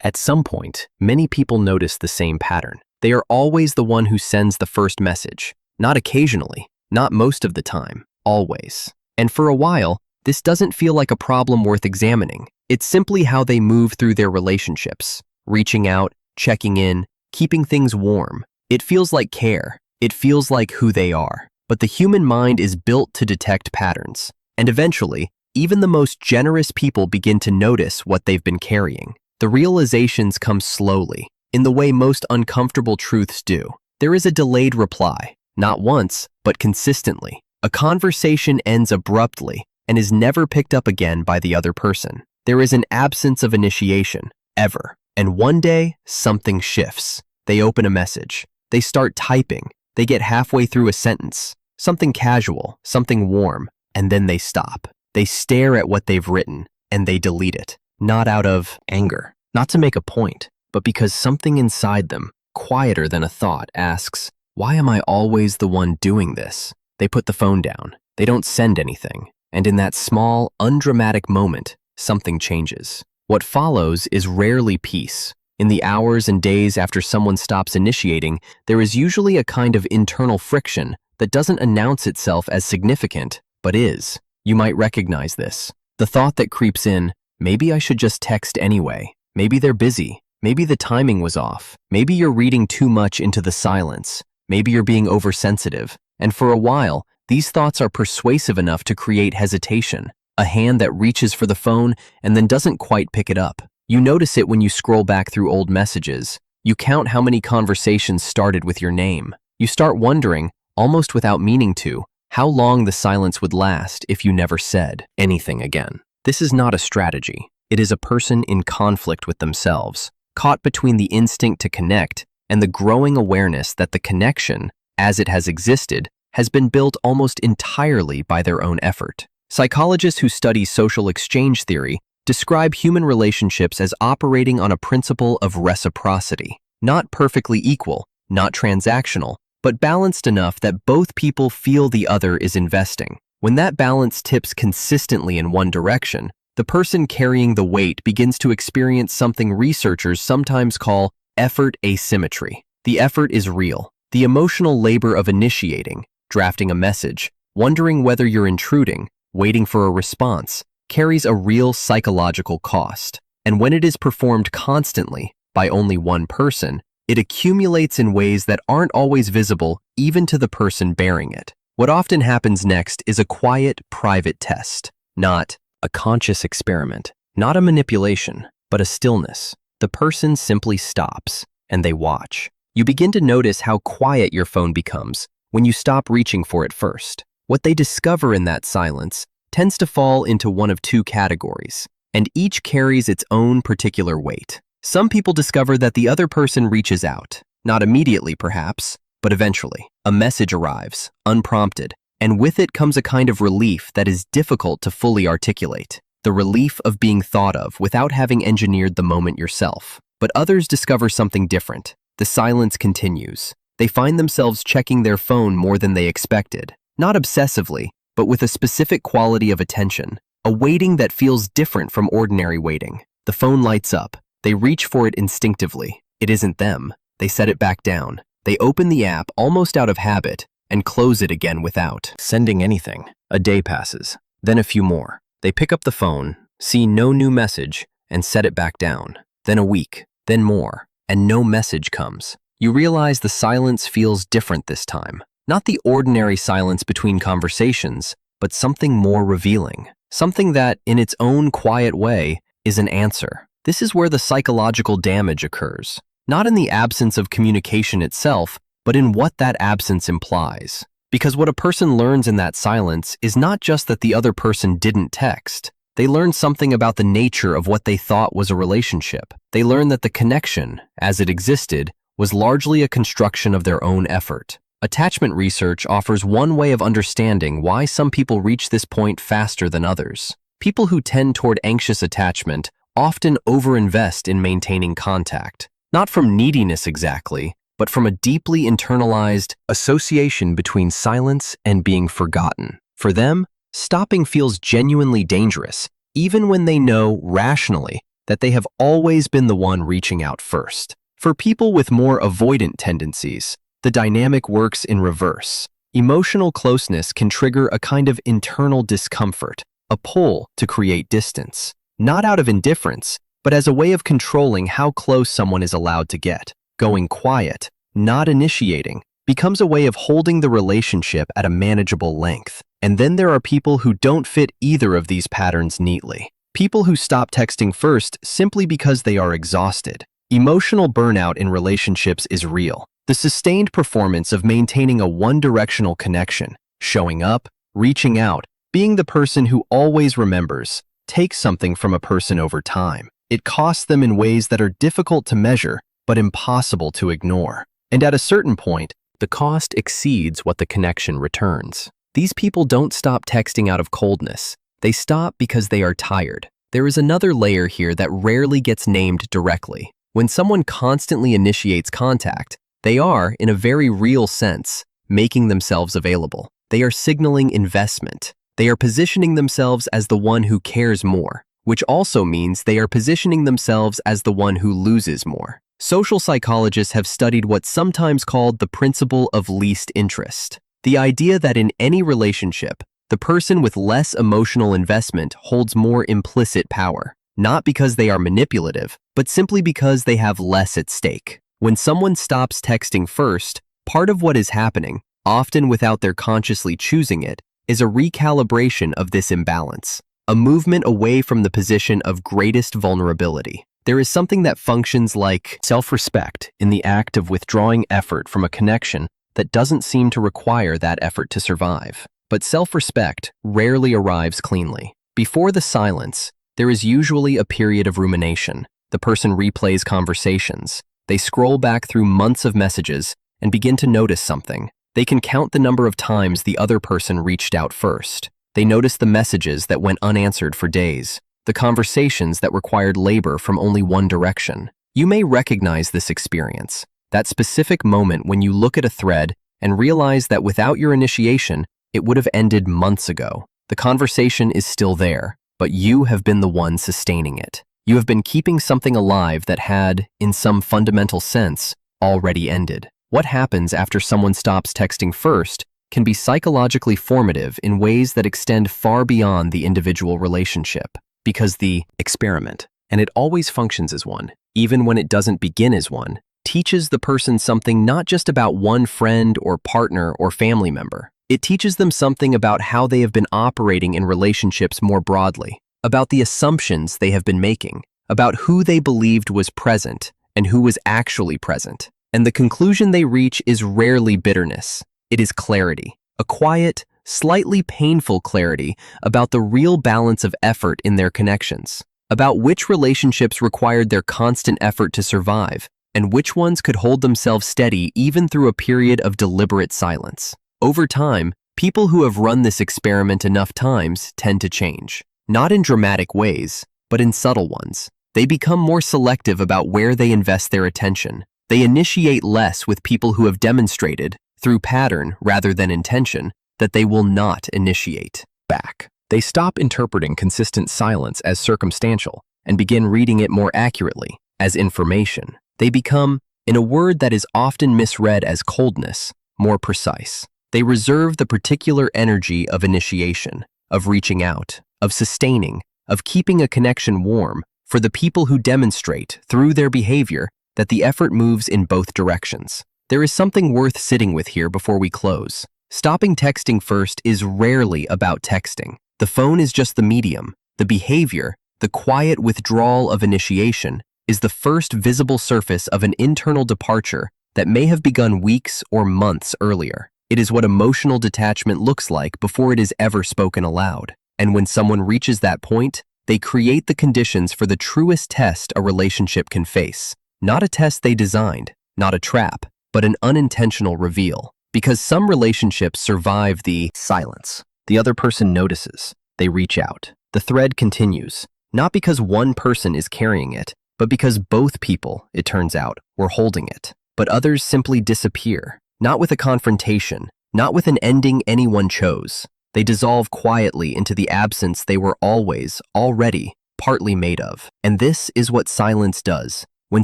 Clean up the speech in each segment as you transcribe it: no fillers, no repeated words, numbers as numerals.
At some point, many people notice the same pattern. They are always the one who sends the first message. Not occasionally, not most of the time, always. And for a while, this doesn't feel like a problem worth examining. It's simply how they move through their relationships, reaching out, checking in, keeping things warm. It feels like care. It feels like who they are. But the human mind is built to detect patterns. And eventually, even the most generous people begin to notice what they've been carrying. The realizations come slowly, in the way most uncomfortable truths do. There is a delayed reply, not once, but consistently. A conversation ends abruptly and is never picked up again by the other person. There is an absence of initiation, ever. And one day, something shifts. They open a message. They start typing. They get halfway through a sentence. Something casual, something warm, and then they stop. They stare at what they've written, and they delete it. Not out of anger, not to make a point, but because something inside them, quieter than a thought, asks, why am I always the one doing this? They put the phone down. They don't send anything. And in that small, undramatic moment, something changes. What follows is rarely peace. In the hours and days after someone stops initiating, there is usually a kind of internal friction that doesn't announce itself as significant, but is. You might recognize this. The thought that creeps in, maybe I should just text anyway. Maybe they're busy. Maybe the timing was off. Maybe you're reading too much into the silence. Maybe you're being oversensitive. And for a while, these thoughts are persuasive enough to create hesitation, a hand that reaches for the phone and then doesn't quite pick it up. You notice it when you scroll back through old messages. You count how many conversations started with your name. You start wondering, almost without meaning to, how long the silence would last if you never said anything again. This is not a strategy. It is a person in conflict with themselves, caught between the instinct to connect and the growing awareness that the connection, as it has existed, has been built almost entirely by their own effort. Psychologists who study social exchange theory describe human relationships as operating on a principle of reciprocity, not perfectly equal, not transactional, but balanced enough that both people feel the other is investing. When that balance tips consistently in one direction, the person carrying the weight begins to experience something researchers sometimes call effort asymmetry. The effort is real. The emotional labor of initiating, drafting a message, wondering whether you're intruding, waiting for a response, carries a real psychological cost. And when it is performed constantly, by only one person, it accumulates in ways that aren't always visible even to the person bearing it. What often happens next is a quiet, private test, not a conscious experiment, not a manipulation, but a stillness. The person simply stops, and they watch. You begin to notice how quiet your phone becomes when you stop reaching for it first. What they discover in that silence tends to fall into one of two categories, and each carries its own particular weight. Some people discover that the other person reaches out, not immediately perhaps, but eventually. A message arrives, unprompted, and with it comes a kind of relief that is difficult to fully articulate. The relief of being thought of without having engineered the moment yourself. But others discover something different. The silence continues. They find themselves checking their phone more than they expected, not obsessively, but with a specific quality of attention, a waiting that feels different from ordinary waiting. The phone lights up. They reach for it instinctively. It isn't them. They set it back down. They open the app almost out of habit and close it again without sending anything. A day passes, then a few more. They pick up the phone, see no new message, and set it back down. Then a week, then more, and no message comes. You realize the silence feels different this time. Not the ordinary silence between conversations, but something more revealing. Something that, in its own quiet way, is an answer. This is where the psychological damage occurs. Not in the absence of communication itself, but in what that absence implies. Because what a person learns in that silence is not just that the other person didn't text. They learn something about the nature of what they thought was a relationship. They learn that the connection, as it existed, was largely a construction of their own effort. Attachment research offers one way of understanding why some people reach this point faster than others. People who tend toward anxious attachment often overinvest in maintaining contact, not from neediness exactly, but from a deeply internalized association between silence and being forgotten. For them, stopping feels genuinely dangerous, even when they know rationally that they have always been the one reaching out first. For people with more avoidant tendencies, the dynamic works in reverse. Emotional closeness can trigger a kind of internal discomfort, a pull to create distance, not out of indifference, but as a way of controlling how close someone is allowed to get. Going quiet, not initiating, becomes a way of holding the relationship at a manageable length. And then there are people who don't fit either of these patterns neatly. People who stop texting first simply because they are exhausted. Emotional burnout in relationships is real. The sustained performance of maintaining a one-directional connection, showing up, reaching out, being the person who always remembers, takes something from a person over time. It costs them in ways that are difficult to measure, but impossible to ignore. And at a certain point, the cost exceeds what the connection returns. These people don't stop texting out of coldness. They stop because they are tired. There is another layer here that rarely gets named directly. When someone constantly initiates contact, they are, in a very real sense, making themselves available. They are signaling investment. They are positioning themselves as the one who cares more, which also means they are positioning themselves as the one who loses more. Social psychologists have studied what's sometimes called the principle of least interest. The idea that in any relationship, the person with less emotional investment holds more implicit power, not because they are manipulative, but simply because they have less at stake. When someone stops texting first, part of what is happening, often without their consciously choosing it, is a recalibration of this imbalance, a movement away from the position of greatest vulnerability. There is something that functions like self-respect in the act of withdrawing effort from a connection that doesn't seem to require that effort to survive. But self-respect rarely arrives cleanly. Before the silence, there is usually a period of rumination. The person replays conversations. They scroll back through months of messages and begin to notice something. They can count the number of times the other person reached out first. They notice the messages that went unanswered for days, the conversations that required labor from only one direction. You may recognize this experience, that specific moment when you look at a thread and realize that without your initiation, it would have ended months ago. The conversation is still there, but you have been the one sustaining it. You have been keeping something alive that had, in some fundamental sense, already ended. What happens after someone stops texting first can be psychologically formative in ways that extend far beyond the individual relationship. Because the experiment, and it always functions as one, even when it doesn't begin as one, teaches the person something not just about one friend or partner or family member. It teaches them something about how they have been operating in relationships more broadly, about the assumptions they have been making, about who they believed was present and who was actually present. And the conclusion they reach is rarely bitterness. It is clarity, a quiet, slightly painful clarity about the real balance of effort in their connections, about which relationships required their constant effort to survive, and which ones could hold themselves steady even through a period of deliberate silence. Over time, people who have run this experiment enough times tend to change. Not in dramatic ways, but in subtle ones. They become more selective about where they invest their attention. They initiate less with people who have demonstrated, through pattern rather than intention, that they will not initiate back. They stop interpreting consistent silence as circumstantial and begin reading it more accurately, as information. They become, in a word that is often misread as coldness, more precise. They reserve the particular energy of initiation, of reaching out, of sustaining, of keeping a connection warm for the people who demonstrate, through their behavior, that the effort moves in both directions. There is something worth sitting with here before we close. Stopping texting first is rarely about texting. The phone is just the medium. The behavior, the quiet withdrawal of initiation, is the first visible surface of an internal departure that may have begun weeks or months earlier. It is what emotional detachment looks like before it is ever spoken aloud. And when someone reaches that point, they create the conditions for the truest test a relationship can face. Not a test they designed, not a trap, but an unintentional reveal. Because some relationships survive the silence. The other person notices. They reach out. The thread continues, not because one person is carrying it, but because both people, it turns out, were holding it. But others simply disappear, not with a confrontation, not with an ending anyone chose. They dissolve quietly into the absence they were always, already, partly made of. And this is what silence does. When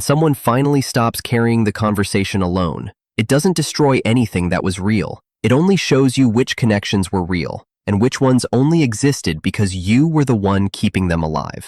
someone finally stops carrying the conversation alone, it doesn't destroy anything that was real. It only shows you which connections were real and which ones only existed because you were the one keeping them alive.